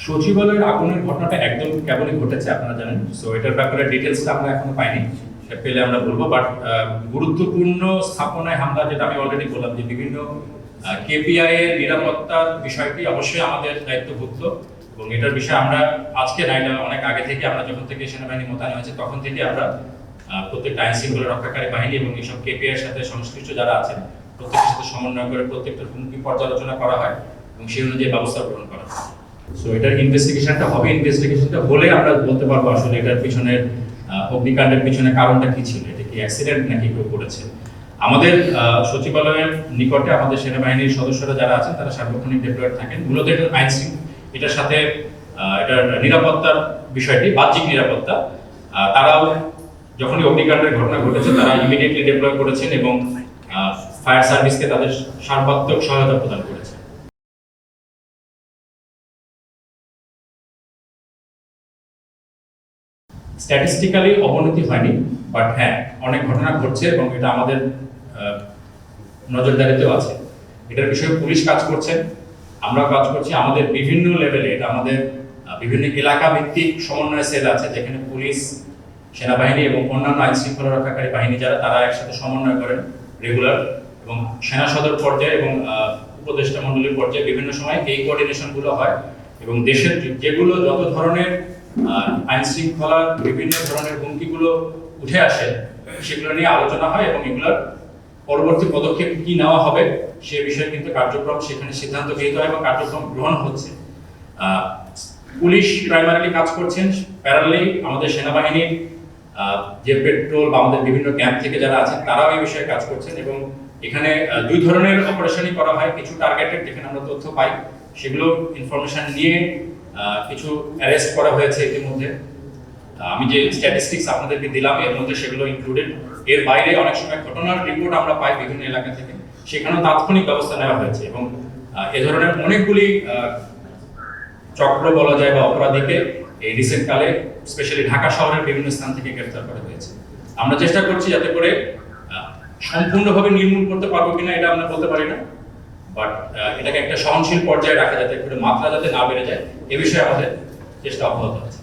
সচিবালয়ের আগুনের ঘটনাটা একদম কেবলই ঘটেছে, আপনারা জানেন। সো এটার ব্যাপারে ডিটেলসটা আমরা এখনো পাইনি, সেটা পেলে আমরা বলবো। বাট গুরুত্বপূর্ণ স্থাপনায় হামলা, যেটা আমি অলরেডি বললাম, যে বিভিন্ন কেপিআই এর নিরাপত্তার বিষয়টি অবশ্যই আমাদের দায়িত্বভুক্ত, এবং এটার বিষয়ে আমরা আজকে না, এটা অনেক আগে থেকে, আমরা যখন থেকে সেনাবাহিনী মোতায়েন হয়েছে তখন থেকে আমরা প্রত্যেকটা আইন শৃঙ্খলা রক্ষাকারী বাহিনী এবং এইসব কেপিআই এর সাথে সংশ্লিষ্ট যারা আছেন প্রত্যেকের সাথে সমন্বয় করে প্রত্যেকটা হুমকি পর্যালোচনা করা হয় এবং সেই অনুযায়ী ব্যবস্থা গ্রহণ করা হয়। সো এটার ইনভেস্টিগেশনটা হবে, ইনভেস্টিগেশনটা হলে আমরা বলতে পারবো আসলে এটার পিছনের অগ্নিকাণ্ডের পিছনে কারণটা কি ছিল, এটা কি অ্যাক্সিডেন্ট নাকি কেউ করেছে। আমাদের সচিবালয়ের নিকটে আমাদের সেনাবাহিনীর সদস্যরা যারা আছেন তারা সার্বক্ষণিক ডেপ্লয়েড থাকেন। মূলত এটার আইন এটার সাথে এটার নিরাপত্তার বিষয়টি, বাহ্যিক নিরাপত্তা, তারাও যখনই অগ্নিকাণ্ডের ঘটনা ঘটেছে তারা ইমিডিয়েটলি ডেপ্লয় করেছেন এবং ফায়ার সার্ভিসকে তাদের সর্বাত্মক সহায়তা প্রদান করেছে। স্ট্যাটিস্টিক্যালি অবনতি হয়নি, বাট হ্যাঁ অনেক ঘটনা ঘটছে এবং এটা আমাদের নজরদারিতেও আছে। এটার বিষয়ে পুলিশ কাজ করছেন, আমরা কাজ করছি আমাদের বিভিন্ন লেভেলে। এটা আমাদের বিভিন্ন এলাকা ভিত্তিক সমন্বয় সেল আছে, যেখানে পুলিশ, সেনাবাহিনী এবং অন্যান্য আইন শৃঙ্খলা রক্ষাকারী বাহিনী যারা, তারা একসাথে সমন্বয় করেন রেগুলার, এবং সেনা সদর পর্যায়ে এবং উপদেষ্টা মণ্ডলীর পর্যায়ে বিভিন্ন সময় এই কোঅর্ডিনেশনগুলো হয় এবং দেশের যেগুলো যত ধরনের আইন শৃঙ্খলার বিভিন্ন ধরনের হুমকিগুলো উঠে আসে সেগুলো নিয়ে আলোচনা হয় এবং এগুলোর পরবর্তী পদক্ষেপ কি নেওয়া হবে সে বিষয়ে কিন্তু কার্যক্রম সেখানে সিদ্ধান্ত গৃহীত হয় এবং কার্যক্রম গ্রহণ হচ্ছে। পুলিশ প্রাইমারিলি কাজ করছেন, প্যারালালি আমাদের সেনাবাহিনীর যে পেট্রোল বা আমাদের বিভিন্ন ক্যাম্প থেকে যারা আছেন তারাও এই বিষয়ে কাজ করছেন এবং এখানে দুই ধরনের অপারেশনই করা হয়। কিছু টার্গেটেড, যেখানে আমরা তথ্য পাই সেগুলো ইনফরমেশন নিয়ে কিছু অ্যারেস্ট করা হয়েছে ইতিমধ্যে। আমি যে স্ট্যাটিস্টিক্স আপনাদেরকে দিলাম এর মধ্যে সেগুলো ইনক্লুডেড। এর বাইরে অনেক সময় ঘটনার রিপোর্ট আমরা পাই বিভিন্ন এলাকা থেকে, সেখানেও তাৎক্ষণিক ব্যবস্থা নেওয়া হয়েছে এবং এ ধরনের অনেকগুলি চক্র বলা যায় বা অপরাধীকে এই রিসেন্ট কালে স্পেশালি ঢাকা শহরের বিভিন্ন স্থান থেকে গ্রেফতার করা হয়েছে। আমরা চেষ্টা করছি যাতে করে সম্পূর্ণভাবে নির্মূল করতে পারবো কিনা এটা আমরা বলতে পারি না, বাট এটাকে একটা সহনশীল পর্যায়ে রাখা, যাতে করে মাত্রা যাতে না বেড়ে যায় এ বিষয়ে আমাদের চেষ্টা অব্যাহত আছে।